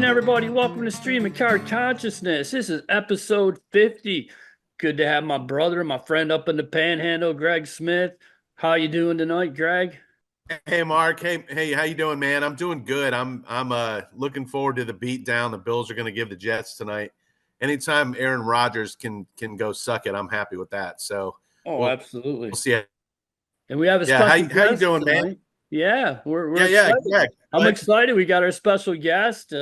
everybody? Welcome to Stream and Card Consciousness. This is episode 50. Good to have my brother, my friend up in the Panhandle, Greg Smith. How you doing tonight, Greg? Hey Mark, hey, how you doing, man? I'm doing good. I'm looking forward to the beat down the Bills are going to give the Jets tonight. Anytime Aaron Rodgers can go suck it, I'm happy with that. So Oh, we'll absolutely. see. And we have a Yeah, special how you guest doing, man? tonight. Yeah, we're Yeah, excited. go I'm ahead. excited. We got our special guest,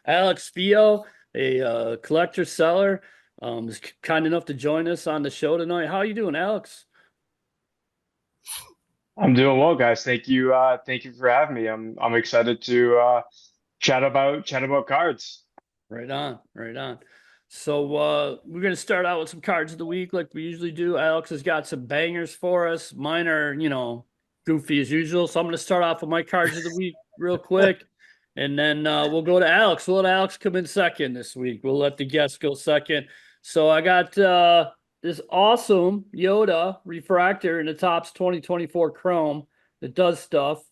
Alex Fio, a collector seller. Is kind enough to join us on the show tonight. How you doing, Alex? I'm doing well, guys. Thank you. Thank you for having me. I'm excited to chat about cards. Right on, right on. So we're gonna start out with some cards of the week, like we usually do. Alex has got some bangers for us. Mine are, goofy as usual. So I'm gonna start off with my cards of the week real quick, and then we'll go to Alex. We'll let Alex come in second this week. We'll let the guests go second. So I got this awesome Yoda refractor in the Topps 2024 Chrome that does stuff.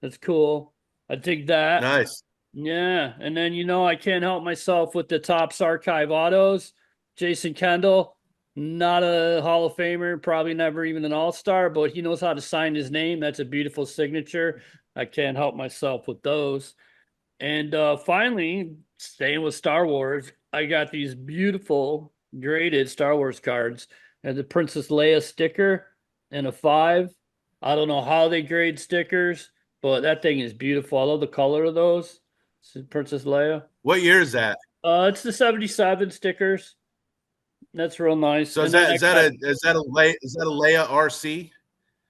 That's cool. I dig that. Nice. Yeah, and then I can't help myself with the Topps archive autos. Jason Kendall, not a Hall of Famer, probably never even an All-Star, but he knows how to sign his name. That's a beautiful signature. I can't help myself with those. And finally, staying with Star Wars, I got these beautiful graded Star Wars cards and the Princess Leia sticker and a 5. I don't know how they grade stickers, but that thing is beautiful. I love the color of those. Princess Leia. What year is that? It's the 77 stickers. That's real nice. So And then is that a Leia RC?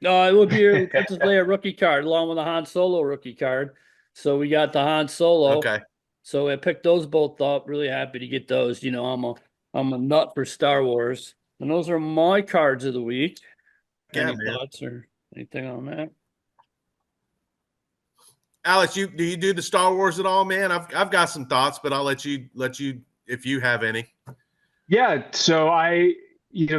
no, it would be a Princess Leia rookie card along with a Han Solo rookie card. So we got the Han Solo. Okay. So I picked those both up. Really happy to get those. I'm a nut for Star Wars. And those are my cards of the week. Yeah, Any man. thoughts or anything on that? Alex, do you do the Star Wars at all, man? I've got some thoughts, but I'll let you if you have any. Yeah. So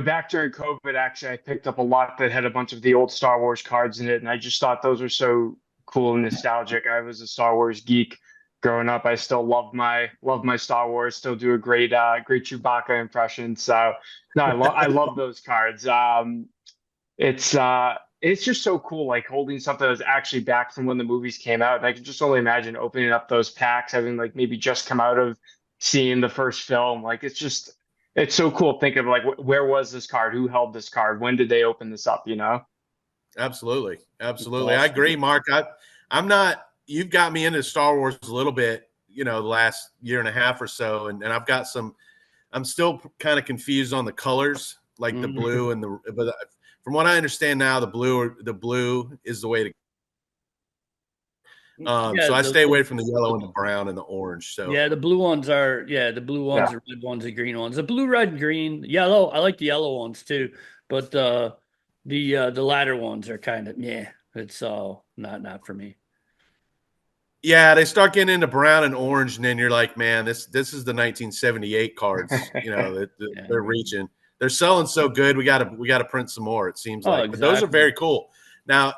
back during COVID, actually, I picked up a lot that had a bunch of the old Star Wars cards in it, and I just thought those were so cool and nostalgic. I was a Star Wars geek growing up. I still love my Star Wars. Still do a great Chewbacca impression. So no, I love those cards. It's just so cool, like holding something that's actually back from when the movies came out. And I can just only imagine opening up those packs, having like maybe just come out of seeing the first film. Like it's so cool thinking of like where was this card? Who held this card? When did they open this up? Absolutely. Awesome. I agree, Mark. I'm not. You've got me into Star Wars a little bit, the last year and a half or so, and I've got some. I'm still kind of confused on the colors, like the blue and but from what I understand now, the blue is the way to. So I stay away from the yellow and the brown and the orange. So yeah, the blue ones are the blue ones, the red ones, the green ones. The blue, red, and green, yellow. I like the yellow ones too, but the latter ones are kind of it's all not for me. yeah, they start getting into brown and orange, and then you're like, man, this is the 1978 cards. They're reaching. They're selling so good. We got to print some more. It seems like, but those are very cool. Now,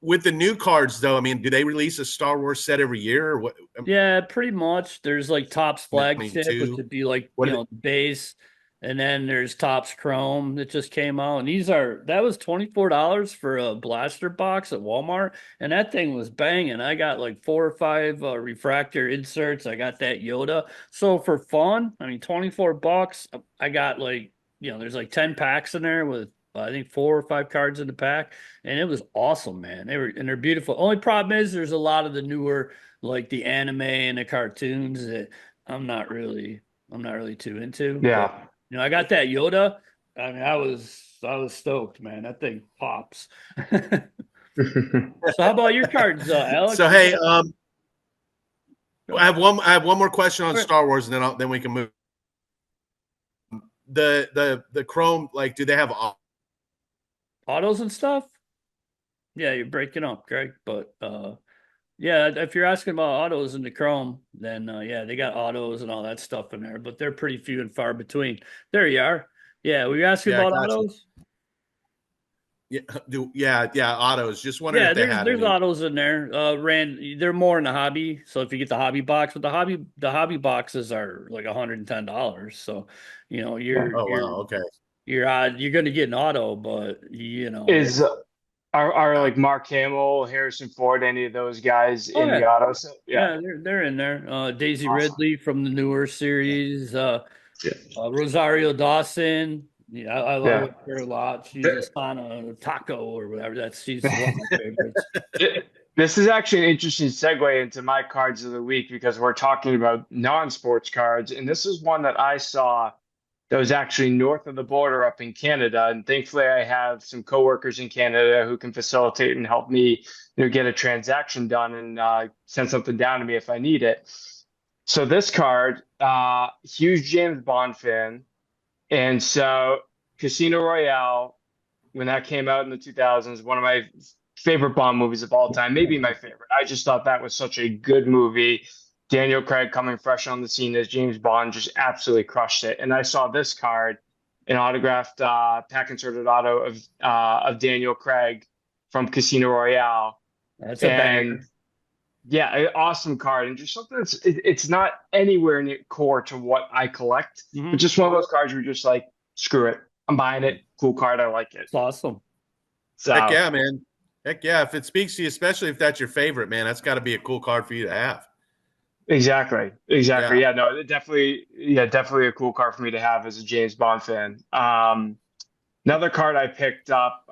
with the new cards, though, I mean, do they release a Star Wars set every year? Or what? Yeah, pretty much. There's like Topps flagship, which would be like the base, and then there's Topps Chrome that just came out, and that was $24 for a blaster box at Walmart, and that thing was banging. I got like 4 or 5 refractor inserts. I got that Yoda. So for fun, I mean, $24. I got like there's like 10 packs in there with I think 4 or 5 cards in the pack, and it was awesome, man. They're beautiful. Only problem is there's a lot of the newer like the anime and the cartoons that I'm not really too into. Yeah. But I got that Yoda. I mean, I was stoked, man. That thing pops. So how about your cards, Alex? So hey, I have one more question on Star Wars, and then we can move. The Chrome, like, do they have autos and stuff? Yeah, you're breaking up, Greg. But yeah, if you're asking about autos in the Chrome, then yeah, they got autos and all that stuff in there, but they're pretty few and far between. There you are. Yeah, were you asking about autos? Yeah, autos. Just wondering Yeah, if they there's had there's any. autos in there. They're more in the hobby. So if you get the hobby box, but the hobby boxes are like $110. So, Yeah. Oh wow, okay. you're gonna get an auto, but Is are like Mark Hamill, Harrison Ford, any of those guys oh in the yeah, autos? Yeah. yeah, they're in there. Daisy Awesome. Ridley from the newer series. Yeah. Rosario Dawson. Yeah, I Yeah. like her a lot. She's a Sana Taco or whatever. She's one of my favorites. This is actually an interesting segue into my cards of the week because we're talking about non-sports cards, and this is one that I saw that was actually north of the border up in Canada. And thankfully, I have some coworkers in Canada who can facilitate and help me, get a transaction done and send something down to me if I need it. So this card, huge James Bond fan, and so Casino Royale, when that came out in the 2000s, one of my favorite Bond movies of all time, maybe my favorite. I just thought that was such a good movie. Daniel Craig coming fresh on the scene as James Bond just absolutely crushed it. And I saw this card, an autographed pack inserted auto of Daniel Craig from Casino Royale, That's a and banger. yeah, an awesome card, and just something it's not anywhere near core to what I collect, but Hmm. just one of those cards where you're just like, screw it, I'm buying it. Cool card, I like it. It's awesome. Heck So yeah, man. Heck yeah. If it speaks to you, especially if that's your favorite, man, that's got to be a cool card for you to have. exactly, Yeah. exactly. Yeah, no, definitely, yeah, definitely a cool card for me to have as a James Bond fan. Another card I picked up,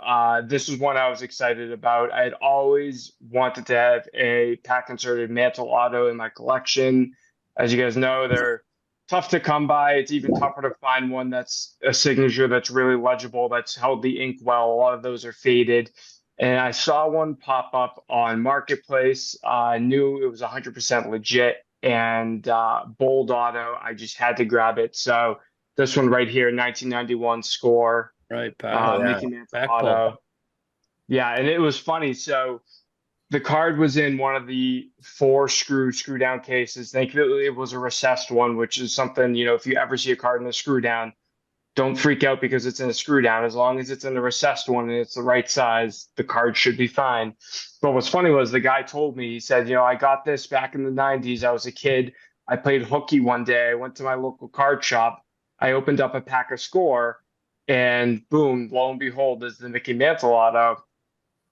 this was one I was excited about. I had always wanted to have a pack inserted mantle auto in my collection. As you guys know, they're tough to come by. It's even tougher to find one that's a signature that's really legible, that's held the ink well. A lot of those are faded. And I saw one pop up on Marketplace. I knew it was 100% legit and bold auto. I just had to grab it. So this one right here, 1991 score, Right, pack Oh yeah. Mickey Mantle back pull. auto. Yeah, and it was funny. So the card was in one of the four screw down cases. Thankfully, it was a recessed one, which is something, if you ever see a card in a screw down, don't freak out because it's in a screw down. As long as it's in the recessed one and it's the right size, the card should be fine. But what's funny was the guy told me, he said, I got this back in the 90s. I was a kid. I played hooky one day. I went to my local card shop. I opened up a pack of score and boom, lo and behold, there's the Mickey Mantle auto.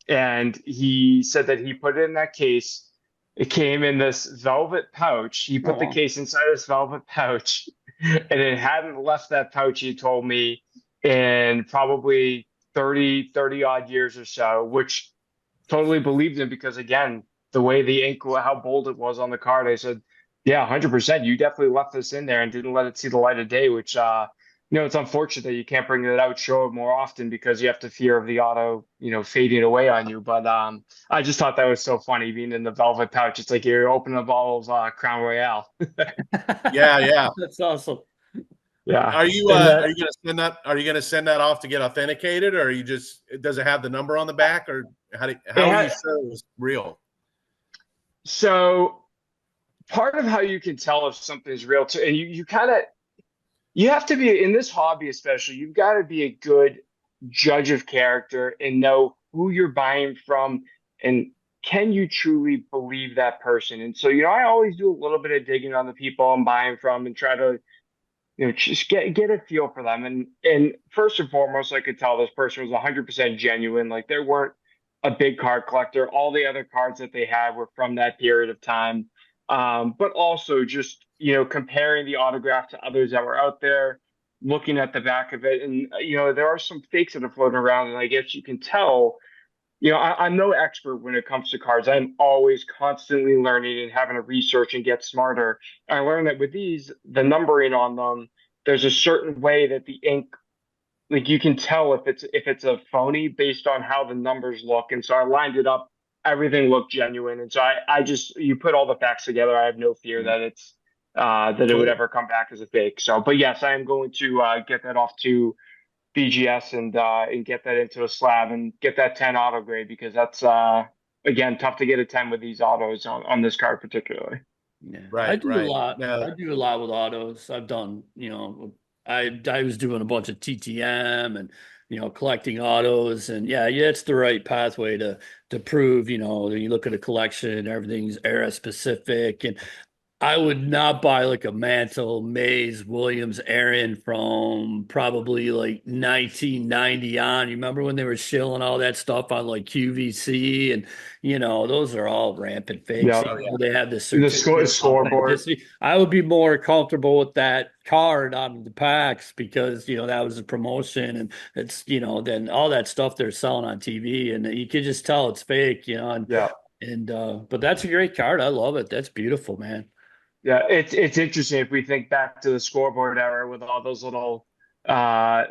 And he said that he put it in that case. It came in this velvet pouch. He put the Oh, case inside this velvet pouch, and it hadn't left that pouch, he told me, in probably 30 odd years or so, which totally believed him because, again, the way the ink, how bold it was on the card, I said, yeah, 100%. You definitely left this in there and didn't let it see the light of day, which, it's unfortunate that you can't bring it out, show it more often because you have to fear of the auto, fading away on you. But I just thought that was so funny being in the velvet pouch. It's like you're opening a bottle of Crown Royale. Yeah, yeah. that's awesome. Yeah. Are you And are you gonna send that off to get authenticated, or are you just does it have the number on the back, or it how are you had, sure it was real? so part of how you can tell if something's real too, and you kind of, you have to be in this hobby, especially, you've got to be a good judge of character and know who you're buying from and can you truly believe that person. And so, I always do a little bit of digging on the people I'm buying from and try to, just get a feel for them. And first and foremost, I could tell this person was 100% genuine. Like they weren't a big card collector. All the other cards that they had were from that period of time. But also just, comparing the autograph to others that were out there, looking at the back of it. And, there are some fakes that are floating around, and I guess you can tell, I'm no expert when it comes to cards. I'm always constantly learning and having to research and get smarter. I learned that with these, the numbering on them, there's a certain way that the ink, like you can tell if it's a phony based on how the numbers look. And so I lined it up. Everything looked genuine. And so I just, you put all the facts together. I have no fear that that it would Cool. ever come back as a fake. So, but yes, I am going to get that off to BGS and get that into a slab and get that 10 auto grade because that's again tough to get a 10 with these autos on this card particularly. Yeah, I Right, do a right. lot. No, I do a lot with autos. I've done, I was doing a bunch of TTM and collecting autos. And yeah, it's the right pathway to prove, you look at a collection, everything's era specific. And I would not buy like a Mantle, Mays, Williams, Aaron from probably like 1990 on. You remember when they were shilling all that stuff on like QVC, and those are all rampant fakes. Yeah. Even though they have the The certificate of scoreboard. authenticity. I would be more comfortable with that card on the packs because that was a promotion, and it's then all that stuff they're selling on TV, and you could just tell it's fake, and Yeah. but that's a great card. I love it. That's beautiful, man. Yeah, it's interesting if we think back to the scoreboard era with all those little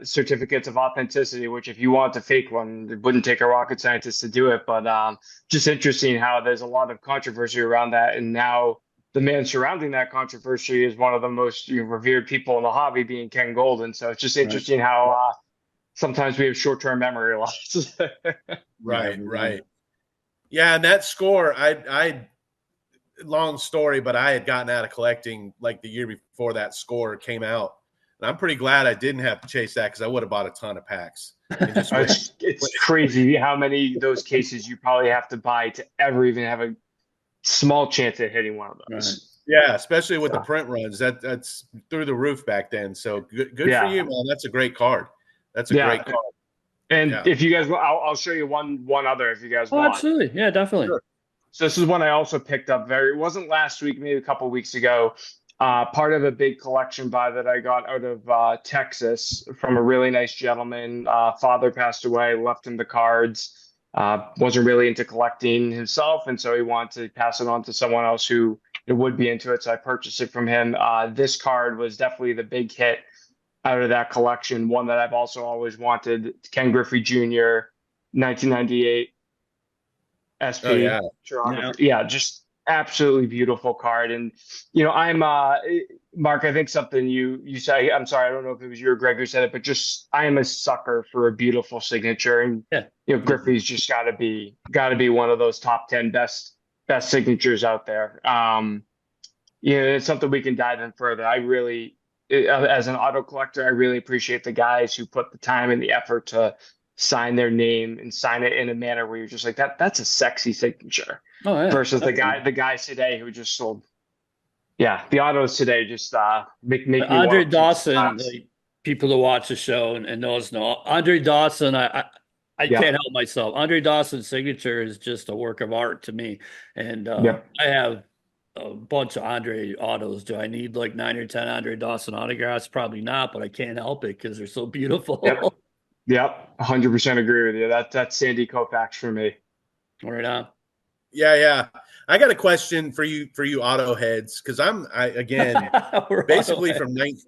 certificates of authenticity, which if you want to fake one, it wouldn't take a rocket scientist to do it. But just interesting how there's a lot of controversy around that, and now the man surrounding that controversy is one of the most revered people in the hobby, being Ken Golden. So it's just interesting how sometimes we have short-term memory loss. Right. Yeah, and that score, I long story, but I had gotten out of collecting like the year before that score came out. And I'm pretty glad I didn't have to chase that because I would have bought a ton of packs. It's crazy how many of those cases you probably have to buy to ever even have a small chance at hitting one of those. Right. Yeah, especially with the print runs. That's through the roof back then. So good for you, man. That's a great card. That's a great card. And if you guys, I'll show you one other if you guys want. Absolutely. Yeah, definitely. Sure. So this is one I also picked up it wasn't last week, maybe a couple of weeks ago. Part of a big collection buy that I got out of Texas from a really nice gentleman. Father passed away, left him the cards. Wasn't really into collecting himself, and so he wanted to pass it on to someone else who would be into it. So I purchased it from him. This card was definitely the big hit out of that collection. One that I've also always wanted. Ken Griffey Jr., 1998. SP. Oh, yeah. Yeah, just absolutely beautiful card. And I'm Mark, I think something you say, I'm sorry, I don't know if it was you or Greg who said it, but just I am a sucker for a beautiful signature. And Griffey's just gotta be one of those top 10 best signatures out there. It's something we can dive in further. I really, as an auto collector, I really appreciate the guys who put the time and the effort to sign their name and sign it in a manner where you're just like that's a sexy signature. Versus the guys today who just sold. Yeah, the autos today just make me Andre Dawson, people who watch the show and those know Andre Dawson. I can't help myself. Andre Dawson's signature is just a work of art to me. And I have a bunch of Andre autos. Do I need like 9 or 10 Andre Dawson autographs? Probably not, but I can't help it because they're so beautiful. Yep, 100% agree with you. That's Sandy Koufax for me. Right on. Yeah. I got a question for you auto heads, because again basically from 19.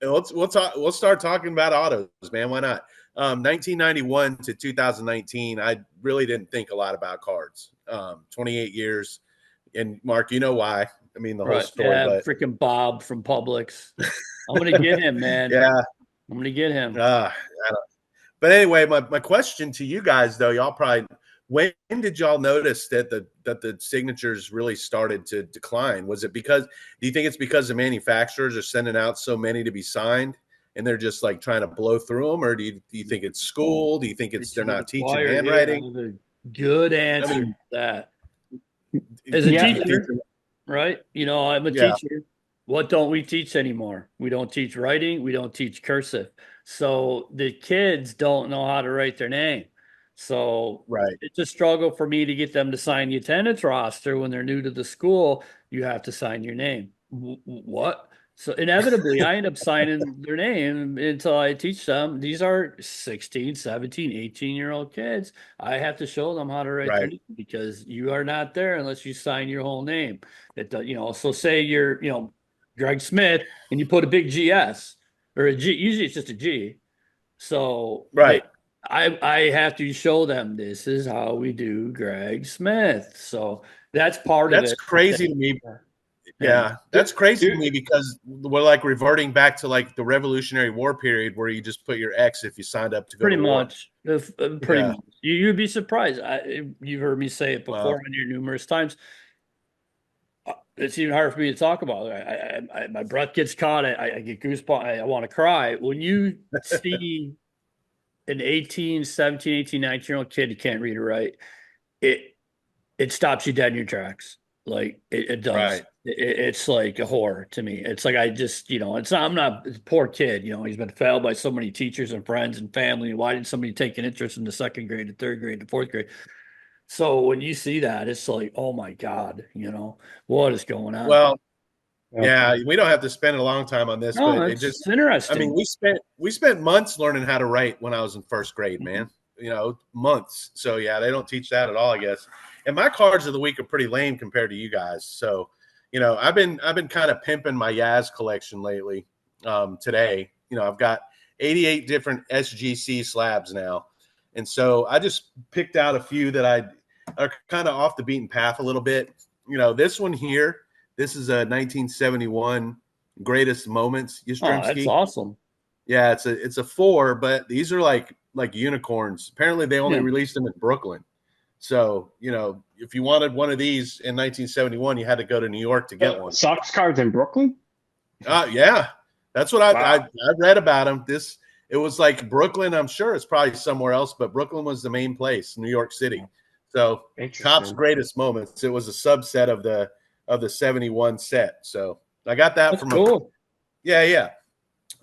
We'll start talking about autos, man. Why not? 1991 to 2019, I really didn't think a lot about cards. 28 years, and Mark, you know why? I mean the whole story. Yeah, but freaking Bob from Publix. I'm gonna get him, man. Yeah. I'm gonna get him. But anyway, my question to you guys, though, y'all probably, when did y'all notice that the signatures really started to decline? Do you think it's because the manufacturers are sending out so many to be signed and they're just like trying to blow through them, or do you think it's school? Do you think they're not teaching handwriting? Good answer to that. As a teacher, right? I'm a teacher. What don't we teach anymore? We don't teach writing. We don't teach cursive. So the kids don't know how to write their name. So it's a struggle for me to get them to sign the attendance roster when they're new to the school. You have to sign your name. What? So inevitably, I end up signing their name until I teach them. These are 16, 17, 18-year-old kids. I have to show them how to write their name because you are not there unless you sign your whole name. So say you're, Greg Smith, and you put a big GS or a G. Usually it's just a G. So I have to show them this is how we do Greg Smith. So that's part of it. That's crazy to me. Yeah, that's crazy to me because we're like reverting back to like the Revolutionary War period where you just put your X if you signed up to go pretty to much. Pretty much. You'd be surprised. You've heard me say it before on here numerous times. It's even hard for me to talk about. My breath gets caught. I get goosebumps. I want to cry when you see an 18, 17, 18, 19-year-old kid, you can't read or write, it stops you dead in your tracks. Like it does. Right. It's like a horror to me. It's like I just, it's not, I'm not it's a poor kid, he's been failed by so many teachers and friends and family. Why didn't somebody take an interest in the second grade, the third grade, the fourth grade? So when you see that, it's like, oh my God, what is going on? Well, yeah, we don't have to spend a long time on this, No, but it's interesting. I mean, we spent months learning how to write when I was in first grade, man. Months. So yeah, they don't teach that at all, I guess. And my cards of the week are pretty lame compared to you guys. So, I've been kind of pimping my Yaz collection lately. Today, I've got 88 different SGC slabs now. And so I just picked out a few that are kind of off the beaten path a little bit. This one here, this is a 1971 Greatest Moments Yastrzemski. Oh, that's awesome. Yeah, it's a 4, but these are like unicorns. Apparently, they only released them in Brooklyn. So, if you wanted one of these in 1971, you had to go to New York to get one. Sox cards in Brooklyn? Yeah, that's what I read about them. It was like Brooklyn. I'm sure it's probably somewhere else, but Brooklyn was the main place, New York City. So, Topps Greatest Moments. It was a subset of the 71 set. So I got that That's from cool. Yeah.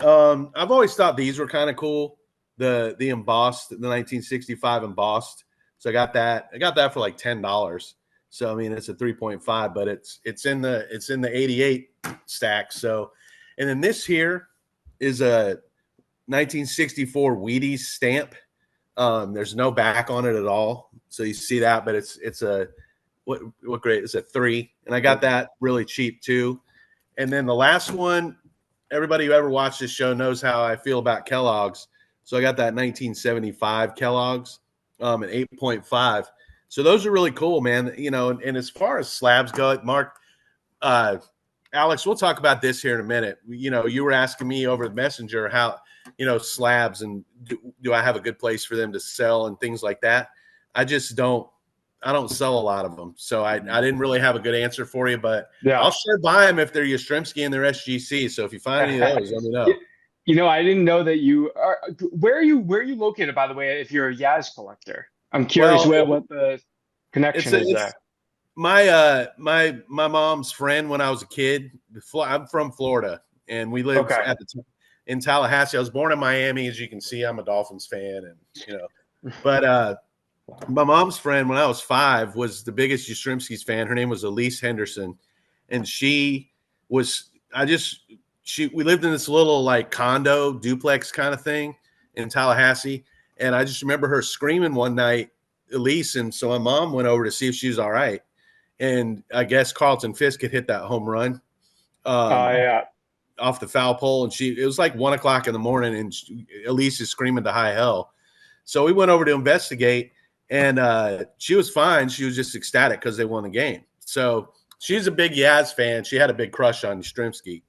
I've always thought these were kind of cool. The embossed, the 1965 embossed. So I got that for like $10. So I mean it's a 3.5, but it's in the 88 stack. So, and then this here is a 1964 Wheaties stamp. There's no back on it at all. So you see that, but it's a what grade? It's a 3. And I got that really cheap too. And then the last one, everybody who ever watched this show knows how I feel about Kellogg's. So I got that 1975 Kellogg's at 8.5. So those are really cool, man. And as far as slabs go, Mark, Alex, we'll talk about this here in a minute. You were asking me over the messenger how, slabs and do I have a good place for them to sell and things like that. I don't sell a lot of them. So I didn't really have a good answer for you, but I'll sure buy them if they're Yastrzemski and they're SGC. So if you find any of those, let me know. I didn't know that you are. Where are you located, by the way, if you're a Yaz collector? I'm curious what the connection is there. My mom's friend when I was a kid. I'm from Florida, and we lived in Tallahassee. I was born in Miami, as you can see. I'm a Dolphins fan, and but my mom's friend when I was 5 was the biggest Yastrzemski's fan. Her name was Elise Henderson, and we lived in this little like condo duplex kind of thing in Tallahassee, and I just remember her screaming one night, Elise, and so my mom went over to see if she was all right. And I guess Carlton Fisk had hit that home run off the foul pole. And it was like 1:00 in the morning and Elise is screaming to high hell. So we went over to investigate and she was fine. She was just ecstatic because they won the game. So she's a big Yaz fan. She had a big crush on Yastrzemski.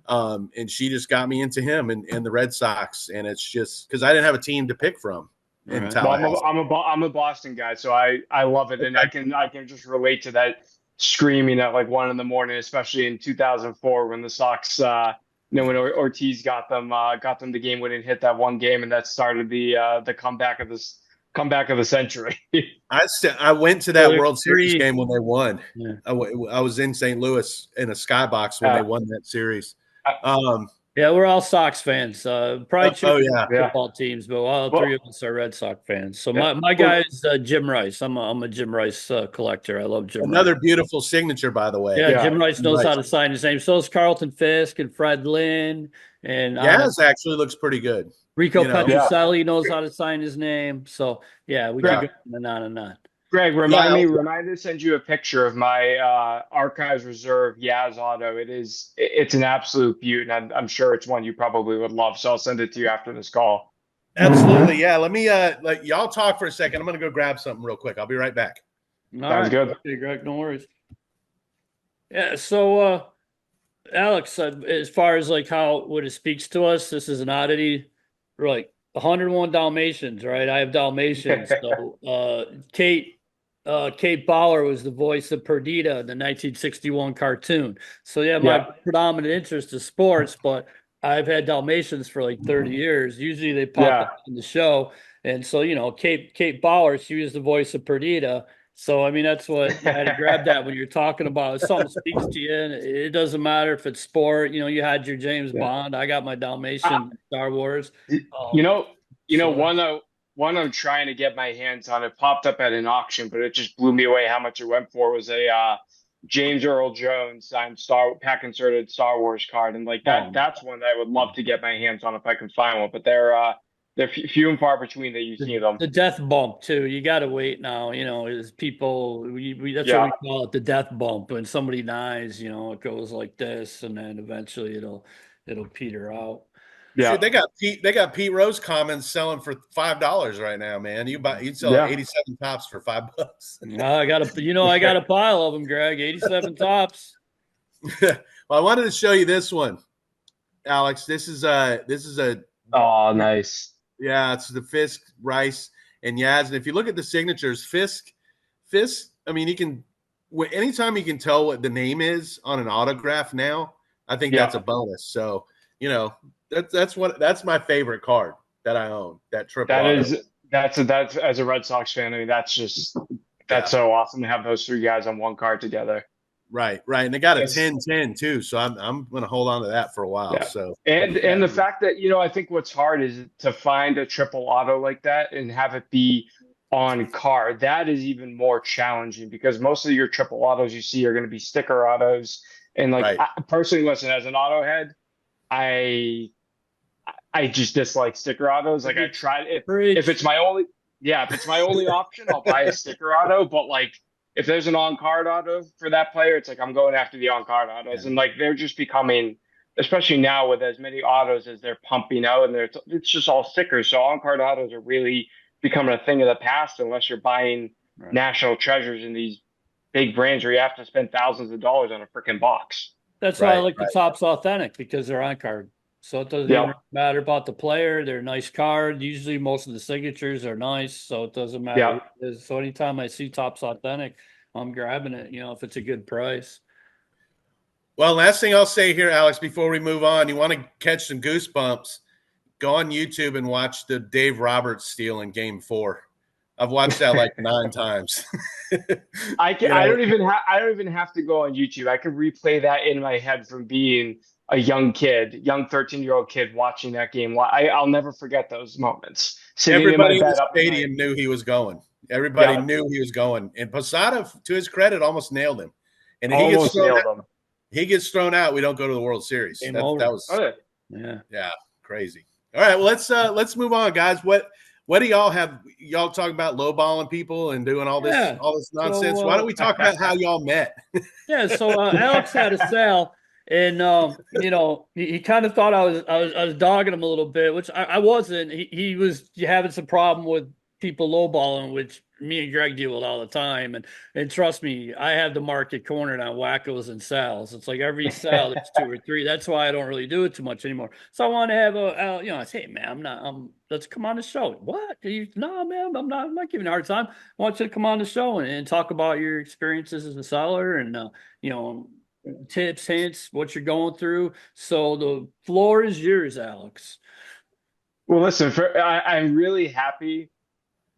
And she just got me into him and the Red Sox. And it's just because I didn't have a team to pick from. Right. Well, I'm a Boston guy, so I love it, and I can just relate to that screaming at like 1 a.m, especially in 2004 when the Sox, when Ortiz got them the game-winning hit that one game, and that started the comeback of the century. I went to that World Series game when they won. Yeah. I was in St. Louis in a skybox when they won that series. Yeah, we're all Sox fans. Probably football teams, but all 3 of us are Red Sox fans. So my guy is Jim Rice. I'm a Jim Rice collector. I love Jim Rice. Another beautiful signature, by the way. Yeah, Jim Rice knows how to sign his name. So is Carlton Fisk and Fred Lynn. And Yaz actually looks pretty good. Rico Petrocelli knows how to sign his name. So, yeah, we can go on and on. Greg, remind me to send you a picture of my Archives Reserve Yaz auto. It's an absolute beaut, and I'm sure it's one you probably would love. So I'll send it to you after this call. Absolutely, yeah. Let me let y'all talk for a second. I'm gonna go grab something real quick. I'll be right back. Sounds good. Okay, Greg, no worries. Yeah. So, Alex, as far as like what it speaks to us, this is an oddity. We're like 101 Dalmatians, right? I have Dalmatians. So, Kate Bauer was the voice of Perdita in the 1961 cartoon. So my predominant interest is sports, but I've had Dalmatians for like 30 years. Usually they pop up in the show. And so, Kate Bauer, she was the voice of Perdita. So, I mean, that's what you had to grab that when you're talking about. If something speaks to you, and it doesn't matter if it's sport. You had your James Bond. I got my Dalmatian Star Wars. You know, So one I'm trying to get my hands on. It popped up at an auction, but it just blew me away how much it went for. Was a James Earl Jones signed pack inserted Star Wars card, and like that's one that I would love to get my hands on if I can find one. But they're few and far between that you see them. The death bump too. You got to wait now. Is people that's what we call it, the death bump. When somebody dies, it goes like this, and then eventually it'll peter out. Yeah, shoot, they got Pete Rose Commons selling for $5 right now, man. You'd sell 87 tops for $5. I got a pile of them, Greg. 87 tops. Well, I wanted to show you this one, Alex. This is a oh, nice. Yeah, it's the Fisk, Rice, and Yaz. And if you look at the signatures, Fisk. I mean, anytime you can tell what the name is on an autograph now, I think that's a bonus. So that's my favorite card that I own. That triple. That's as a Red Sox fan. I mean, that's so awesome to have those three guys on one card together. Right. And they got a 10-10 too, so I'm going to hold on to that for a while. Yeah. So and the fact that I think what's hard is to find a triple auto like that and have it be on card. That is even more challenging because most of your triple autos you see are going to be sticker autos. And I personally, listen, as an auto head, I just dislike sticker autos. Like I tried if it's my only option, I'll buy a sticker auto. But if there's an on-card auto for that player, it's like I'm going after the on-card autos. And they're just becoming, especially now with as many autos as they're pumping out, and it's just all stickers. So on-card autos are really becoming a thing of the past unless you're buying national treasures in these big brands where you have to spend thousands of dollars on a freaking box. That's why I like the Topps Authentic, because they're on-card. So it doesn't even matter about the player. They're a nice card. Usually most of the signatures are nice, so it doesn't matter. Yeah. So anytime I see Topps Authentic, I'm grabbing it, if it's a good price. Well, last thing I'll say here, Alex, before we move on, you want to catch some goosebumps, go on YouTube and watch the Dave Roberts steal in Game 4. I've watched that 9 times. I don't even have to go on YouTube. I can replay that in my head from being a young 13-year-old kid watching that game. I'll never forget those moments. Everybody in the stadium knew he was going. Everybody knew he was going. And Posada, to his credit, almost nailed him. And he gets thrown out. We don't go to the World Series. That was crazy. All right, well let's move on, guys. What do y'all have? Y'all talking about lowballing people and doing all this nonsense? So, why don't we talk about how y'all met? So Alex had a sale. And he kind of thought I was dogging him a little bit, which I wasn't. He was having some problem with people lowballing, which me and Greg deal with all the time. And trust me, I have the market cornered on wackos and sales. It's like every sale there's 2 or 3. That's why I don't really do it too much anymore. So I want to have I say, hey man, let's come on the show. What? No, man, I'm not giving you a hard time. I want you to come on the show and talk about your experiences as a seller and tips, hints, what you're going through. So the floor is yours, Alex. Well, listen, I'm really happy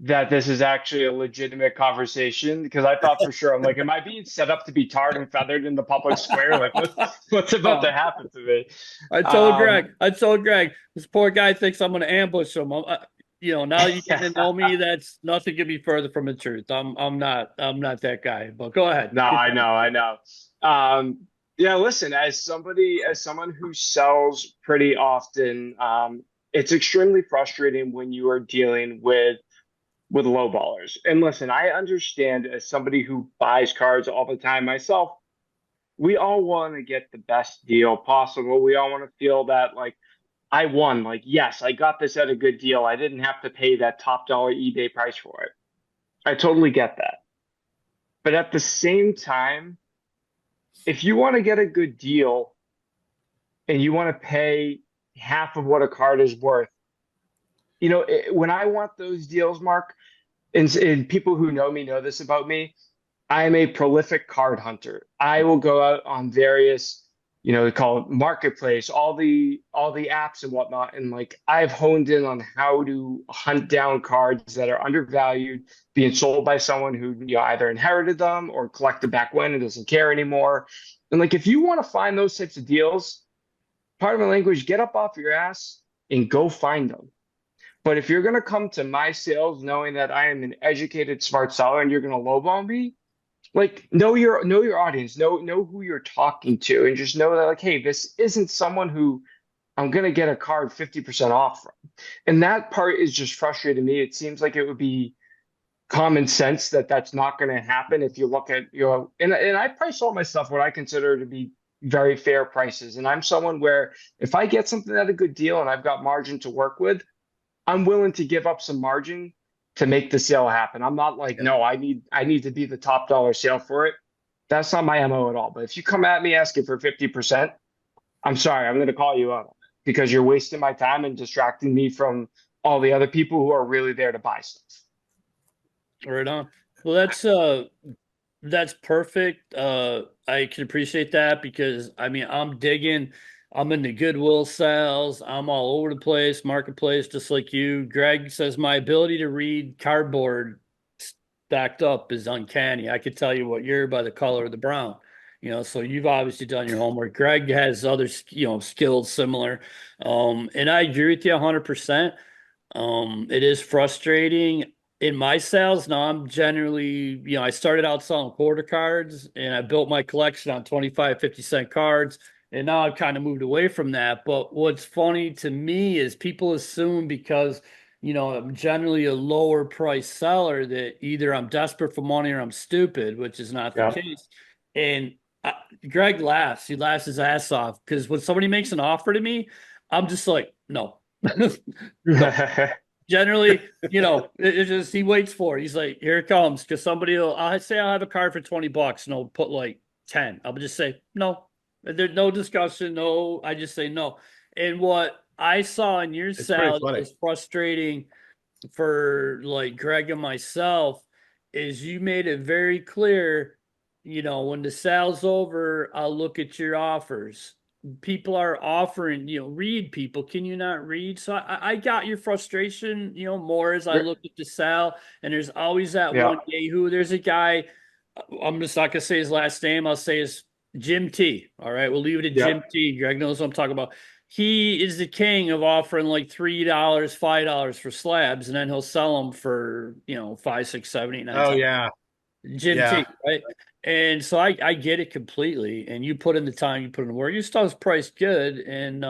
that this is actually a legitimate conversation because I thought for sure, I'm like, am I being set up to be tarred and feathered in the public square? Like, what's about to happen to me? I told Greg, this poor guy thinks I'm going to ambush him. Now you get to know me. That's nothing can be further from the truth. I'm not that guy. But go ahead. No, I know. Listen, as someone who sells pretty often, it's extremely frustrating when you are dealing with lowballers. And listen, I understand as somebody who buys cards all the time myself, we all want to get the best deal possible. We all want to feel that I won. Yes, I got this at a good deal. I didn't have to pay that top dollar eBay price for it. I totally get that. But at the same time, if you want to get a good deal and you want to pay half of what a card is worth, when I want those deals, Mark, and people who know me know this about me, I am a prolific card hunter. I will go out on various they call it marketplace, all the apps and whatnot. And like I've honed in on how to hunt down cards that are undervalued, being sold by someone who either inherited them or collected back when and doesn't care anymore. And like if you want to find those types of deals, part of my language, get up off your ass and go find them. But if you're gonna come to my sales knowing that I am an educated, smart seller and you're gonna lowball me, like know your audience, know who you're talking to, and just know that like, hey, this isn't someone who I'm gonna get a card 50% off from. And that part is just frustrating me. It seems like it would be common sense that that's not going to happen if you look at and I price all my stuff what I consider to be very fair prices. And I'm someone where if I get something at a good deal and I've got margin to work with, I'm willing to give up some margin to make the sale happen. I'm not like, no, I need to be the top dollar sale for it. That's not my MO at all. But if you come at me asking for 50%, I'm sorry, I'm going to call you out because you're wasting my time and distracting me from all the other people who are really there to buy stuff. Right on. Well, that's perfect. I can appreciate that because I mean I'm digging. I'm in the Goodwill sales. I'm all over the place, marketplace, just like you. Greg says my ability to read cardboard stacked up is uncanny. I could tell you what year by the color of the brown. So you've obviously done your homework. Greg has other, skills similar. And I agree with you 100%. It is frustrating in my sales. Now I'm generally, I started out selling quarter cards and I built my collection on 25, 50-cent cards. And now I've kind of moved away from that. But what's funny to me is people assume because, I'm generally a lower price seller that either I'm desperate for money or I'm stupid, which is not the case. And Greg laughs. He laughs his ass off because when somebody makes an offer to me, I'm just like, no. No. Generally, it's just he waits for it. He's like, here it comes. Because I'll say I'll have a card for $20 and I'll put like 10. I'll just say, no. There's no discussion. No, I just say no. And what I saw in your sales is frustrating for like Greg and myself is you made it very clear, when the sale's over, I'll look at your offers. People are offering, read people. Can you not read? So I got your frustration, more as I look at the sale. And there's always that one Yahoo. There's a guy, I'm just not gonna say his last name. I'll say his Jim T. All right, we'll leave it at Jim T. Greg knows what I'm talking about. He is the king of offering like $3, $5 for slabs, and then he'll sell them for 5, 6, 7, 8, 9. Oh yeah, Jim T. Right, and so I get it completely. And you put in the time, you put in the work. Your stuff's priced good, and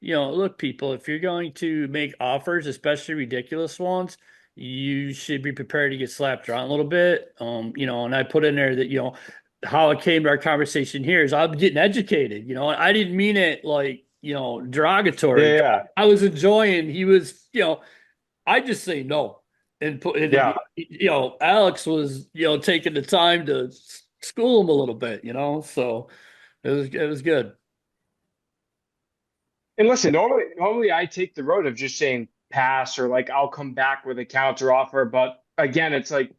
look, people, if you're going to make offers, especially ridiculous ones, you should be prepared to get slapped around a little bit. And I put in there that how it came to our conversation here is I'm getting educated. I didn't mean it like derogatory. Yeah. I was enjoying. He was, I just say no, and Alex was taking the time to school him a little bit. So it was good. And listen, normally I take the road of just saying pass or like I'll come back with a counter offer. But again, it's like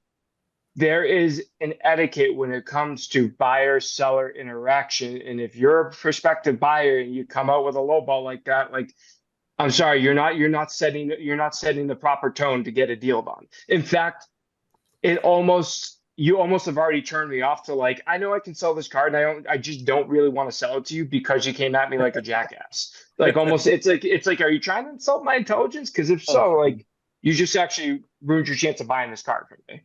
there is an etiquette when it comes to buyer-seller interaction. And if you're a prospective buyer and you come out with a low ball like that, like I'm sorry, you're not setting the proper tone to get a deal done. In fact, you almost have already turned me off to like, I know I can sell this card and I just don't really want to sell it to you because you came at me like a jackass. Like almost it's like, are you trying to insult my intelligence? Because if so, like you just actually ruined your chance of buying this card from me.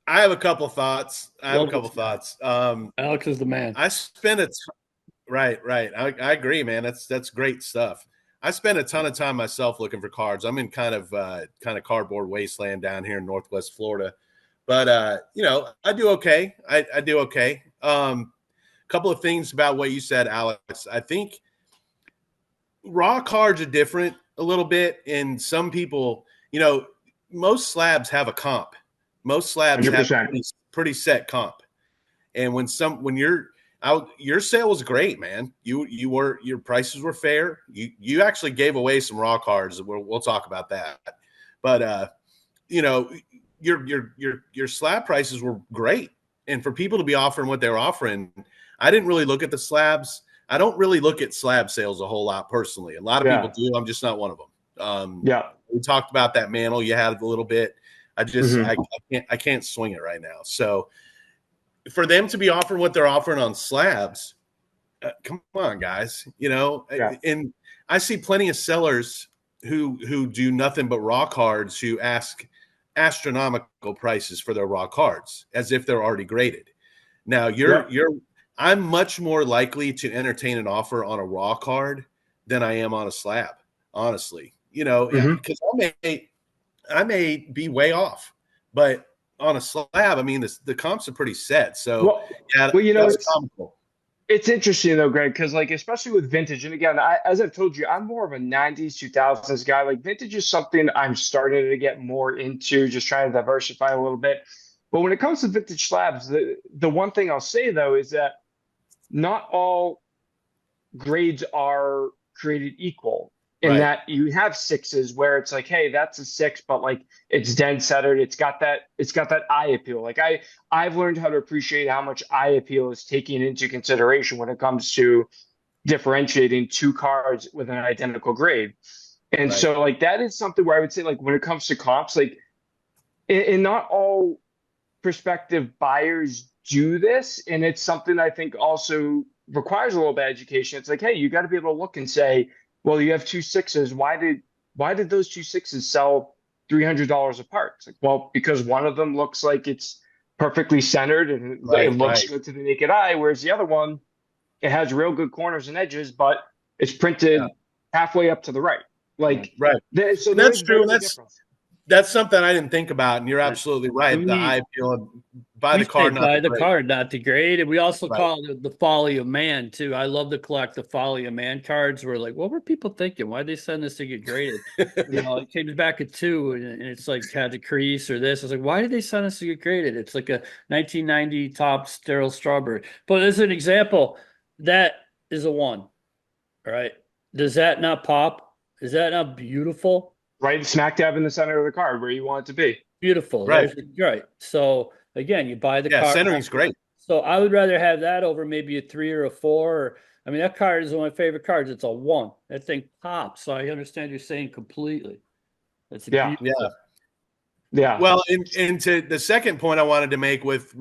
I have a couple thoughts. Alex is the man. I spent right. I agree, man. That's great stuff. I spent a ton of time myself looking for cards. I'm in kind of cardboard wasteland down here in Northwest Florida, but I do okay. I do okay. Couple of things about what you said, Alex. I think raw cards are different a little bit, and some people, most slabs have a comp. Most slabs 100%. Have pretty set comp, and when you're out, your sale was great, man. Your prices were fair. You actually gave away some raw cards. We'll talk about that, but your slab prices were great, and for people to be offering what they were offering, I didn't really look at the slabs. I don't really look at slab sales a whole lot personally. A lot of people do. I'm just not one of them. We talked about that mantle you had a little bit. I just I can't swing it right now. So for them to be offering what they're offering on slabs, come on, guys. And I see plenty of sellers who do nothing but raw cards who ask astronomical prices for their raw cards as if they're already graded. Now I'm much more likely to entertain an offer on a raw card than I am on a slab, honestly. Because I may be way off, but on a slab, I mean, the comps are pretty set. So that's comical. It's interesting though, Greg, because like especially with vintage, and again, as I've told you, I'm more of a '90s, 2000s guy. Like vintage is something I'm starting to get more into, just trying to diversify a little bit. But when it comes to vintage slabs, the one thing I'll say though is that not all grades are created equal. In that you have sixes where it's like, hey, that's a 6, but like it's dead centered. It's got that eye appeal. Like I've learned how to appreciate how much eye appeal is taken into consideration when it comes to differentiating two cards with an identical grade. And so like that is something where I would say like when it comes to comps, like and not all prospective buyers do this. And it's something I think also requires a little bit of education. It's like, hey, you got to be able to look and say, well, you have 2 6s. Why did those 2 6s sell $300 apart? It's like, well, because one of them looks like it's perfectly centered and it looks good to the naked eye, whereas the other one, it has real good corners and edges, but it's printed halfway up to the right. Like so that's true. That's something I didn't think about, and you're absolutely right. The eye appeal, buy the card, not the grade. And we also call it the folly of man too. I love to collect the folly of man cards. We're like, what were people thinking? Why'd they send this to get graded? It came back at 2, and it's like had a crease or this. It's like, why did they send us to get graded? It's like a 1990 top sterile strawberry. But as an example, that is a 1. All right. Does that not pop? Is that not beautiful? Right smack dab in the center of the card where you want it to be. Beautiful. Right. So again, you buy the card. Centering's great. So I would rather have that over maybe a 3 or a 4. I mean, that card is one of my favorite cards. It's a 1. That thing pops. So I understand you're saying completely. That's yeah. Well, and to the second point I wanted to make with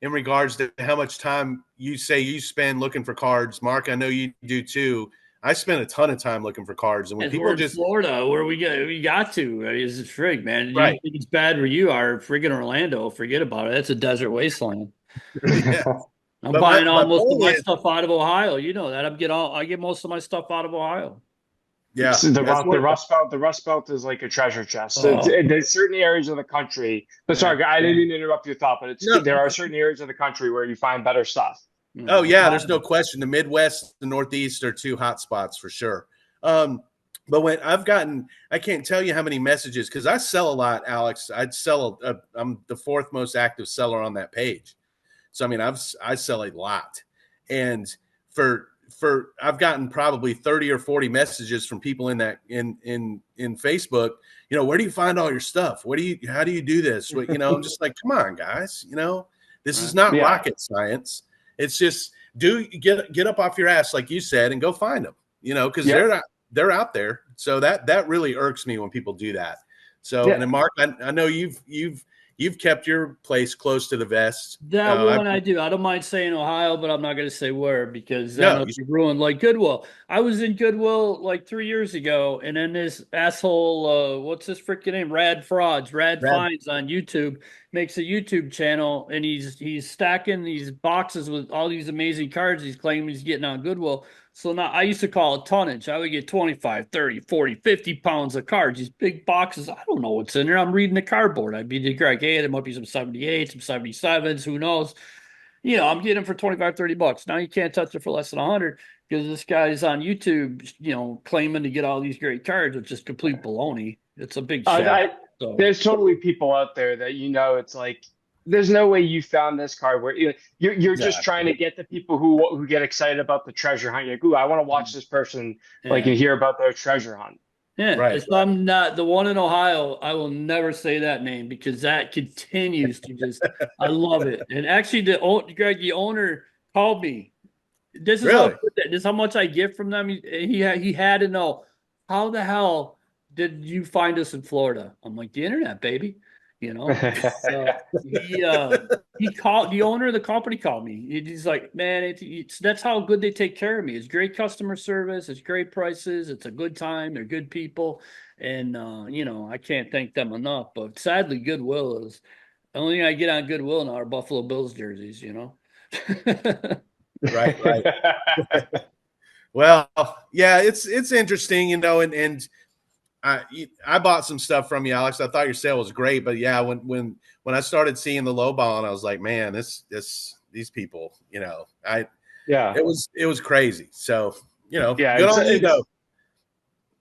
in regards to how much time you say you spend looking for cards, Mark, I know you do too. I spent a ton of time looking for cards, and when people in Florida, where we got to, is frig, man. You think it's bad where you are, friggin' Orlando. Forget about it. That's a desert wasteland. I'm buying most of my stuff out of Ohio. You know that. I get most of my stuff out of Ohio. Yeah, the Rust Belt is like a treasure chest. There's certain areas of the country. But sorry, I didn't mean to interrupt your thought, but there are certain areas of the country where you find better stuff. Oh yeah, there's no question. The Midwest, the Northeast are 2 hot spots for sure. But when I can't tell you how many messages, because I sell a lot, Alex. I'm the 4th most active seller on that page. So I mean, I sell a lot, and I've gotten probably 30 or 40 messages from people in Facebook. Where do you find all your stuff? How do you do this? I'm just like, come on, guys. This is not rocket science. It's just get up off your ass, like you said, and go find them. Because they're out there. So that really irks me when people do that. So and then Mark, I know you've kept your place close to the vest. That one I do. I don't mind saying Ohio, but I'm not going to say where because that'll be ruined. Like Goodwill. I was in Goodwill like 3 years ago, and then this asshole, what's his freaking name? Rad Finds on YouTube makes a YouTube channel, and he's stacking these boxes with all these amazing cards he's claiming he's getting on Goodwill. So now I used to call it tonnage. I would get 25, 30, 40, 50 pounds of cards, these big boxes. I don't know what's in there. I'm reading the cardboard. I'd be like, hey, there might be some 78s, some 77s, who knows? I'm getting them for 25, 30 bucks. Now you can't touch it for less than 100 because this guy's on YouTube, claiming to get all these great cards, which is complete baloney. It's a big shot. There's totally people out there that it's like, there's no way you found this card where you're just trying to get the people who get excited about the treasure hunt. You're like, ooh, I want to watch this person and hear about their treasure hunt. Yeah, right. I'm not the one in Ohio. I will never say that name because that continues to I love it. And actually, Greg, the owner called me This is how Really? good this is how much I get from them. He had to know how the hell did you find us in Florida? I'm like the internet, baby. You know, he called the owner of the company called me. He's like, man, that's how good they take care of me. It's great customer service. It's great prices. It's a good time. They're good people, and you know, I can't thank them enough. But sadly, Goodwill is the only thing I get on Goodwill now are Buffalo Bills jerseys. You know. Right, right. Well, yeah, it's interesting, you know, and I bought some stuff from you, Alex. I thought your sale was great, but yeah, when I started seeing the low ball, and I was like, man, these people, you know, Yeah. it was crazy. So, you know, Yeah, good on you though.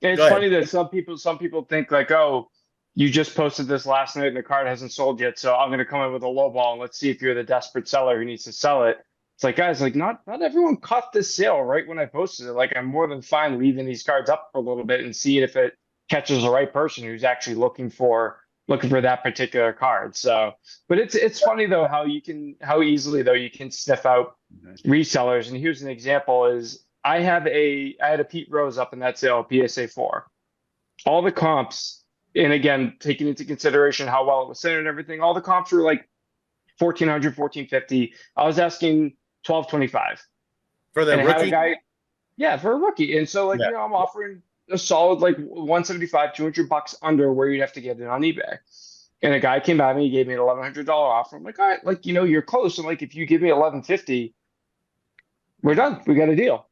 it's Go ahead. funny that some people think like, oh, you just posted this last night and the card hasn't sold yet, so I'm gonna come in with a low ball and let's see if you're the desperate seller who needs to sell it. It's like, guys, like not everyone caught this sale right when I posted it. Like I'm more than fine leaving these cards up for a little bit and seeing if it catches the right person who's actually looking for that particular card. So, but it's funny though how easily though you can sniff out resellers. And here's an example: is I had a Pete Rose up in that sale, PSA 4. All the comps, and again taking into consideration how well it was centered and everything, all the comps were like 1400, 1450. I was asking 1225 For the and I had a rookie? guy, yeah, for a rookie. And so like, Yeah. you know, I'm offering a solid like 175, $200 under where you'd have to get it on eBay. And a guy came at me, he gave me an $1,100 offer. I'm like, all right, like, you know, you're close. And like, if you give me 1150, we're done. We got a deal.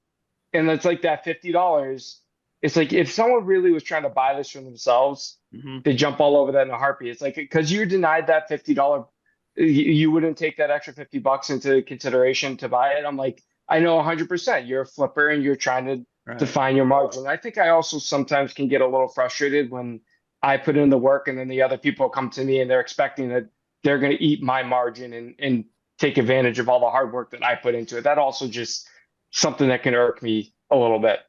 And it's like that $50. It's like if someone really was trying to buy this for themselves, they jump all over that in a heartbeat. It's like because you denied that $50, you wouldn't take that extra $50 into consideration to buy it. I'm like, I know 100%. You're a flipper and you're trying to define your margin. I think I also sometimes can get a little frustrated when I put in the work and then the other people come to me and they're expecting that they're going to eat my margin and take advantage of all the hard work that I put into it. That also just something that can irk me a little bit.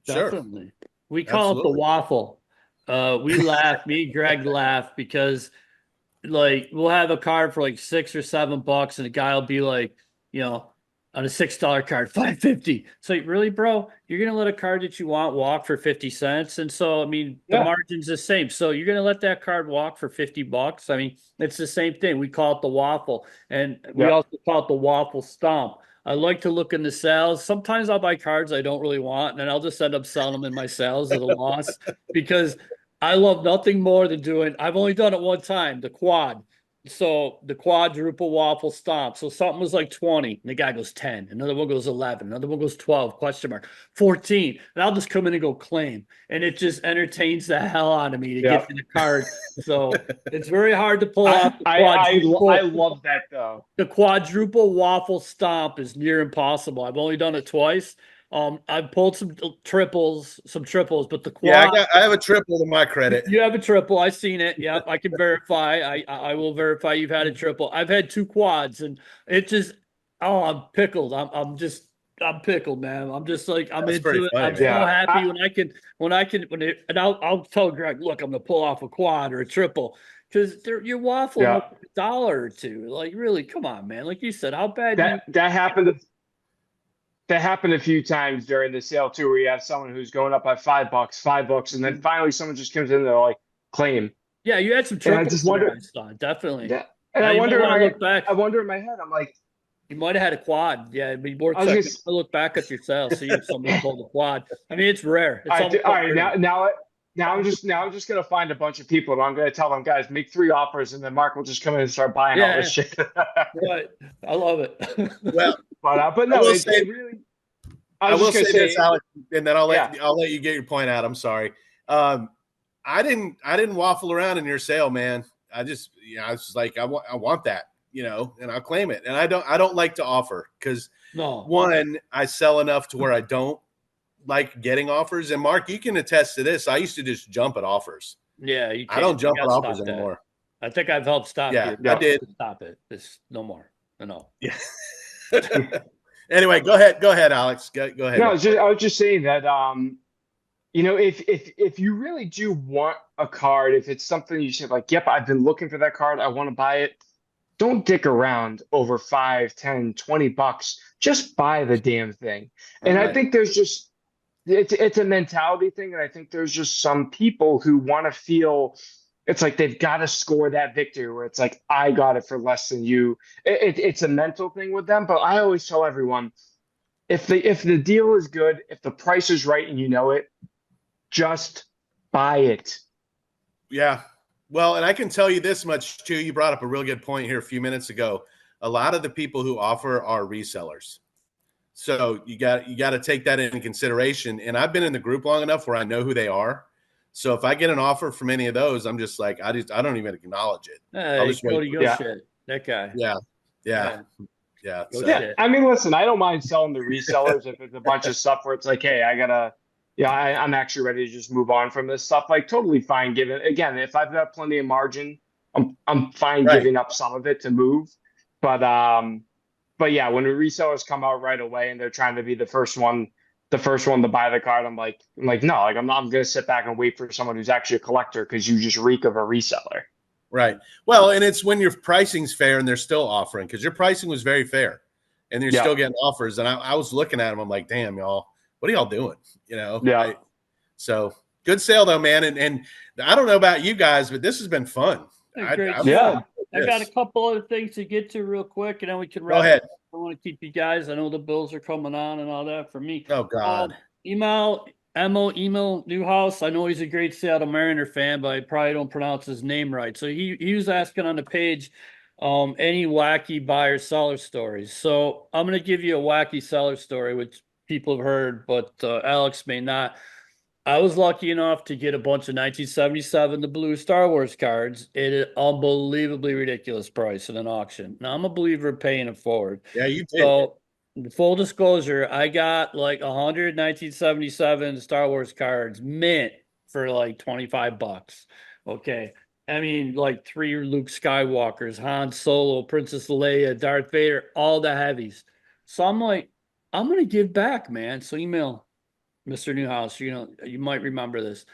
Sure. Definitely. We call it the waffle. We laugh, me and Greg laugh because like we'll have a card for like $6 or $7 and the guy will be like, you know, on a $6 card, 550. So really, bro, you're gonna let a card that you want walk for 50 cents. And so I mean the margin's the same. So you're gonna let that card walk for $50. I mean, it's the same thing. We call it the waffle, and we also call it the waffle stomp. I like to look in the sales. Sometimes I'll buy cards I don't really want, and then I'll just end up selling them in my sales at a loss because I love nothing more than doing. I've only done it one time, the quad. So the quadruple waffle stomp. So something was like 20, and the guy goes 10. Another one goes 11. Another one goes 12, question mark, 14. And I'll just come in and go claim. And it just entertains the hell out of me to get to the card. So it's very hard to pull off the quadruple. I love that though. The quadruple waffle stomp is near impossible. I've only done it twice. I've pulled some triples, but the quad. Yeah, I have a triple to my credit. You have a triple. I've seen it. Yeah, I can verify. I will verify you've had a triple. I've had two quads, and it just I'm pickled. I'm pickled, man. I'm just like I'm That's into it. funny, I'm so happy and I'll tell Greg, look, I'm gonna pull off a quad or a triple because you're waffling up a dollar or two. Like really, come on, man. Like you said, how bad that happened. That happened a few times during the sale too, where you have someone who's going up by $5, and then finally someone just comes in and they're like, claim. Yeah, you had some triples. And I just wonder, definitely. Yeah, and I wonder in my head, I'm like, you might have had a quad. Yeah, it'd be more check. Look back at your sales, see if somebody pulled a quad. I mean, it's rare. It's all right, now I'm just gonna find a bunch of people and I'm gonna tell them, guys, make 3 offers, and then Mark will just come in and start buying all this shit. Right. I love it. Well, but no, it really. I will say this, Alex, and then I'll let you get your point out. I'm sorry. I didn't waffle around in your sale, man. I was just like, I want that, you know, and I'll claim it. And I don't like to offer because one, I sell enough to where I don't like getting offers. And Mark, you can attest to this. I used to just jump at offers. Yeah, I don't jump at offers anymore. I think I've helped stop you. I did. Stop it. It's no more. No. Yeah. Anyway, go ahead, Alex. Go ahead. No, I was just saying that, you know, if you really do want a card, if it's something you say like, yep, I've been looking for that card, I want to buy it, don't dick around over 5, 10, 20 bucks. Just buy the damn thing. All And I right. think there's just it's a mentality thing, and I think there's just some people who want to feel it's like they've got to score that victory where it's like I got it for less than you. It's a mental thing with them, but I always tell everyone if the deal is good, if the price is right and you know it, just buy it. Yeah. Well, and I can tell you this much too. You brought up a real good point here a few minutes ago. A lot of the people who offer are resellers. So you got to take that into consideration. And I've been in the group long enough where I know who they are. So if I get an offer from any of those, I'm just like, I don't even acknowledge it. I'll Hey, just wait. Cody, go Yeah. shit. That guy. Yeah. Yeah. Yeah. Yeah. Go So Yeah, shit. I mean, listen, I don't mind selling the resellers if it's a bunch of stuff where it's like, hey, I'm actually ready to just move on from this stuff. Like, totally fine giving. Again, if I've got plenty of margin, I'm fine right. giving up some of it to move. But yeah, when the resellers come out right away and they're trying to be the first one to buy the card, I'm like, no, like I'm not. I'm gonna sit back and wait for someone who's actually a collector because you just reek of a reseller. Right. Well, and it's when your pricing's fair and they're still offering because your pricing was very fair and you're Yeah. still getting offers. And I was looking at them. I'm like, damn, y'all, what are y'all doing? Yeah. So good sale though, man. And I don't know about you guys, but this has been fun. Great I'm Yeah. show. I got a couple other things to get to real quick, and then we can Go wrap ahead. up. I want to keep you guys. I know the bills are coming on and all that for me. Oh God. Email Newhouse. I know he's a great Seattle Mariner fan, but I probably don't pronounce his name right. So he was asking on the page, any wacky buyer seller stories. So I'm gonna give you a wacky seller story, which people have heard, but Alex may not. I was lucky enough to get a bunch of 1977 the blue Star Wars cards at an unbelievably ridiculous price in an auction. Now I'm a believer in paying it forward. Yeah, you did. So full disclosure, I got like 100 1977 Star Wars cards mint for like 25 bucks. Okay. I mean, like 3 Luke Skywalkers, Han Solo, Princess Leia, Darth Vader, all the heavies. So I'm like, I'm gonna give back, man. So email Mr. Newhouse, you might remember this.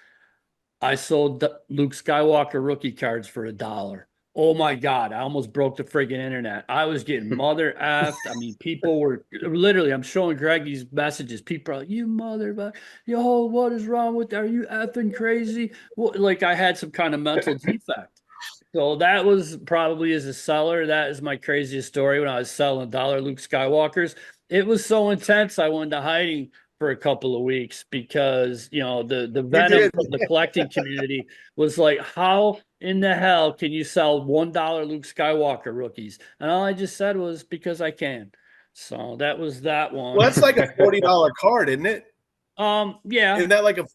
I sold Luke Skywalker rookie cards for $1. Oh my God, I almost broke the friggin' internet. I was getting mother effed. I mean, people were literally, I'm showing Greg these messages. People are like, you mother, yo, what is wrong with, are you effing crazy? Well, like I had some kind of mental defect. So that was probably as a seller, that is my craziest story when I was selling dollar Luke Skywalkers. It was so intense, I went into hiding for a couple of weeks because the You venom did. from the collecting community was like, how in the hell can you sell $1 Luke Skywalker rookies? And all I just said was because I can. So that was that one. Well, that's like a $40 card, isn't it? Yeah. Isn't that like a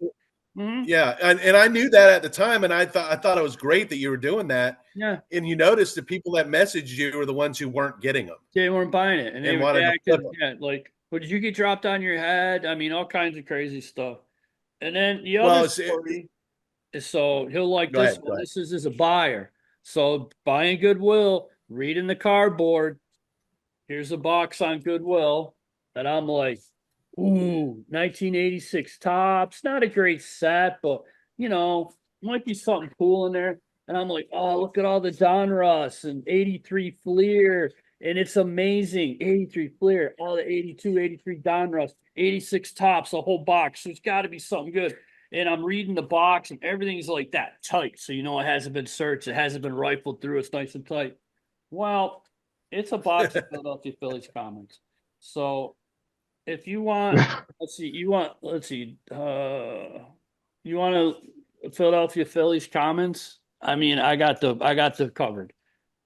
Mhm. yeah, and I knew that at the time, and I thought it was great that you were doing that. Yeah. And you noticed the people that messaged you were the ones who weren't getting them They weren't buying it, and and wanted to flip them. yeah, like, what did you get dropped on your head? I mean, all kinds of crazy stuff. And then the other Well, story is, so he'll like go this ahead. one. This is as a buyer. So buying Goodwill, reading the cardboard. Here's a box on Goodwill, and I'm like, ooh, 1986 tops. Not a great set, but might be something cool in there. And I'm like, oh, look at all the Donruss and 83 Fleer. And it's amazing. 83 Fleer, all the 82, 83 Donruss, 86 tops, a whole box. So it's got to be something good. And I'm reading the box and everything's like that tight. So it hasn't been searched. It hasn't been rifled through. It's nice and tight. Well, it's a box of Philadelphia Phillies comics. So if you want, you want a Philadelphia Phillies comments? I mean, I got the covered.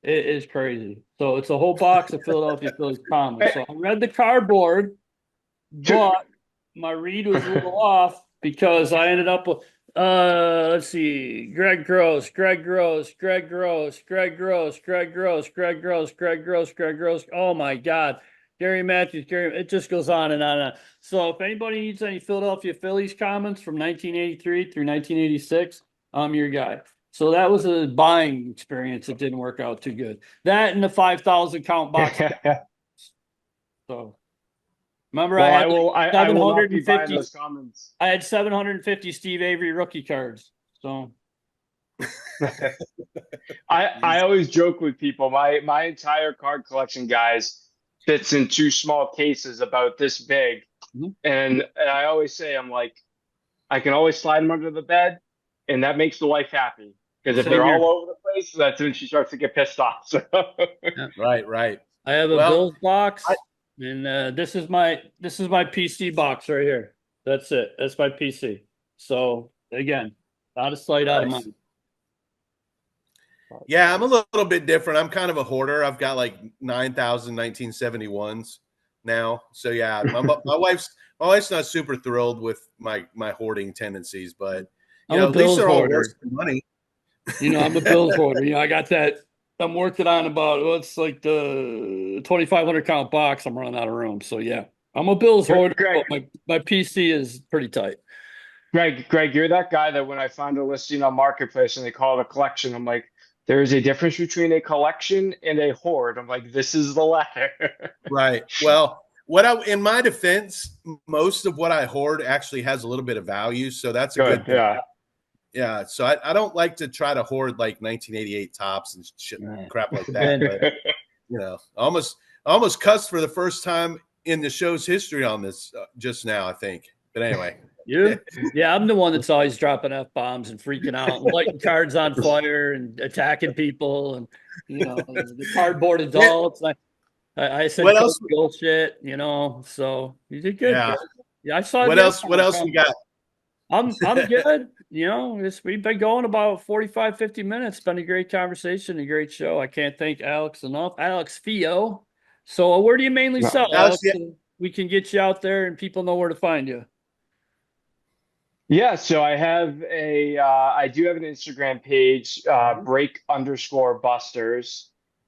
It is crazy. So it's a whole box of Philadelphia Phillies comments. So I read the cardboard, but my read was a little off because I ended up with let's see, Greg Gross, Greg Gross, Greg Gross, Greg Gross, Greg Gross, Greg Gross, Greg Gross, Greg Gross. Oh my God. Gary Matthews, it just goes on and on and on. So if anybody needs any Philadelphia Phillies comments from 1983 through 1986, I'm your guy. So that was a buying experience that didn't work out too good. That and the 5,000 count box. So remember, Well, I had I will not be buying 750. those comments. I had 750 Steve Avery rookie cards. So I always joke with people. My entire card collection, guys, fits in two small cases about this big, and I always say I'm like I can always slide them under the bed, and that makes the wife happy. Because if Same they're here. all over the place, that's when she starts to get pissed off. So. Yeah. Right. I have a Well, Bills box, and this is my PC box right here. That's it. That's my PC. So again, not a slight out of nice. money. Yeah, I'm a little bit different. I'm kind of a hoarder. I've got like 9,000 1971s now. So yeah, my wife's not super thrilled with my hoarding tendencies, but I'm a at least Bills they're all worth hoarder. the money. I'm a Bills hoarder. I got that. I'm working on about what's like the 2,500 count box. I'm running out of room. So yeah, I'm a Bills hoarder. Greg, But my PC is pretty tight. Greg, you're that guy that when I find a listing on Marketplace and they call it a collection, I'm like, there is a difference between a collection and a hoard. I'm like, this is the latter. Right. Well, in my defense, most of what I hoard actually has a little bit of value, so that's a good thing. Yeah. Yeah. So I don't like to try to hoard like 1988 tops and shit, crap like that. But almost cussed for the first time in the show's history on this just now, I think. But anyway. You? Yeah, I'm the one that's always dropping F-bombs and freaking out and lighting cards on fire and attacking people and the cardboard adults. I said what else? bullshit, so you did good. Yeah. Yeah, I saw What else we got? I'm good. We've been going about 45, 50 minutes. Been a great conversation, a great show. I can't thank Alex enough. Alex Fio. So where do you mainly sell, Alex? Yeah. So we can get you out there and people know where to find you. Yeah, so I do have an Instagram page, break_busters.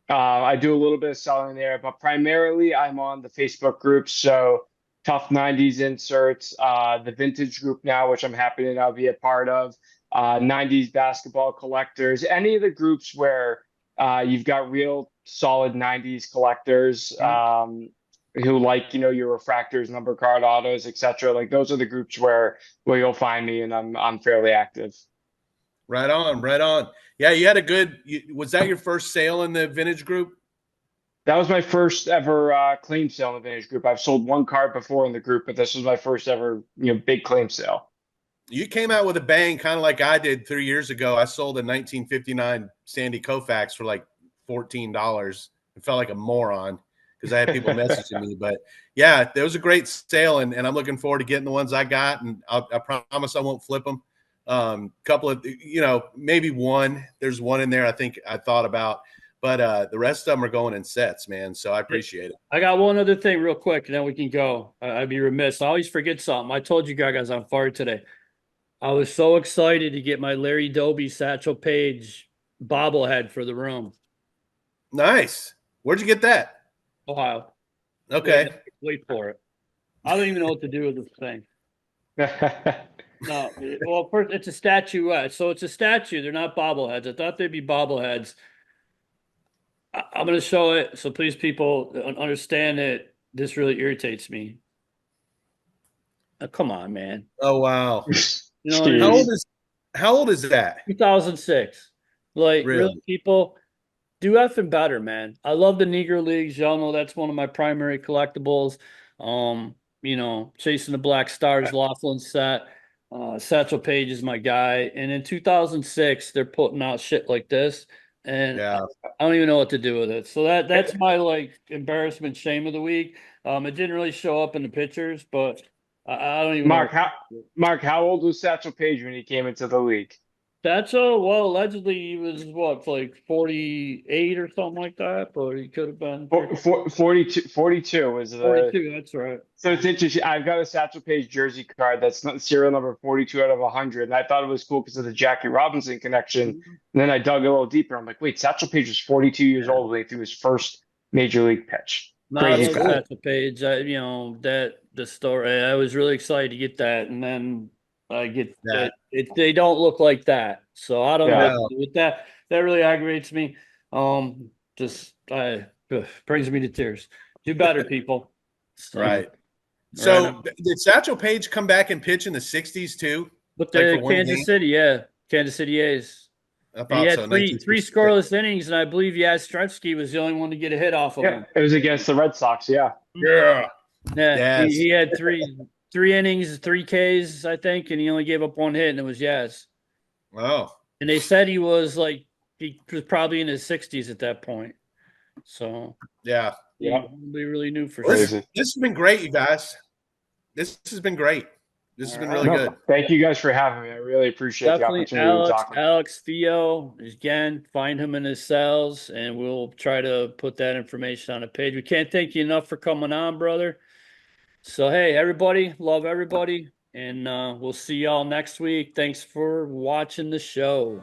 I do a little bit of selling there, but primarily I'm on the Facebook group. So Tough 90s Inserts, the Vintage group now, which I'm happy to now be a part of, 90s Basketball Collectors, any of the groups where you've got real solid 90s collectors. Who like your refractors, number card autos, etc. Like those are the groups where you'll find me, and I'm fairly active. Right on. Yeah, you had was that your first sale in the vintage group? That was my first ever claim sale in the vintage group. I've sold one card before in the group, but this was my first ever big claim sale. You came out with a bang, kind of like I did 3 years ago. I sold a 1959 Sandy Koufax for like $14. It felt like a moron because I had people messaging me. But yeah, there was a great sale, and I'm looking forward to getting the ones I got. And I promise I won't flip them. Couple of, maybe one. There's one in there I think I thought about, but the rest of them are going in sets, man. So I appreciate it. I got one other thing real quick, and then we can go. I'd be remiss. I always forget something. I told you guys on fire today. I was so excited to get my Larry Doby Satchel Paige bobblehead for the room. Nice. Where'd you get that? Ohio. Okay. Wait for it. I don't even know what to do with this thing. No. Well, first, it's a statuette. So it's a statue. They're not bobbleheads. I thought they'd be bobbleheads. I'm going to show it. So please, people, understand that this really irritates me. Oh, come on, man. Oh, wow. How old is that? 2006. Like, really, people do effing better, man. I love the Negro Leagues. Y'all know that's one of my primary collectibles. Chasing the Black Stars, Laughlin set. Satchel Paige is my guy. And in 2006, they're putting out shit like this. And I don't even know what to do with it. So that's my embarrassment shame of the week. It didn't really show up in the pictures, but I don't even Mark, know. Mark, how old was Satchel Paige when he came into the league? Satchel, well, allegedly he was like 48 or something like that, but he could have been 42 was the 42. That's right. So it's interesting. I've got a Satchel Paige jersey card that's not serial number 42 out of 100, and I thought it was cool because of the Jackie Robinson connection. And then I dug a little deeper. I'm like, wait, Satchel Paige was 42 years old when he threw his first major league pitch. Crazy fact. Satchel Paige, the story. I was really excited to get that, and then I get that they don't look like that. So I don't know with that. That really aggravates me. Brings me to tears. Do better, people. Right. So did Satchel Paige come back and pitch in the 60s too? But Kansas City, Kansas City A's. I And he thought had so. three 1966. scoreless innings, and I believe Yastrzemski was the only one to get a hit off of Yeah, him. it was against the Red Sox. Yeah. Yeah. Yeah, Yes. he had three innings, 3 Ks, I think, and he only gave up one hit, and it was Yaz. Oh. And they said he was probably in his 60s at that point. So Yeah. Yeah. we really knew for This, sure. this has been great, you guys. This has been great. This has been really No, good. thank you guys for having me. I really appreciate the Definitely opportunity to talk. Alex Theo, again, find him in his cells, and we'll try to put that information on a page. We can't thank you enough for coming on, brother. So, hey, everybody, love everybody, and we'll see y'all next week. Thanks for watching the show.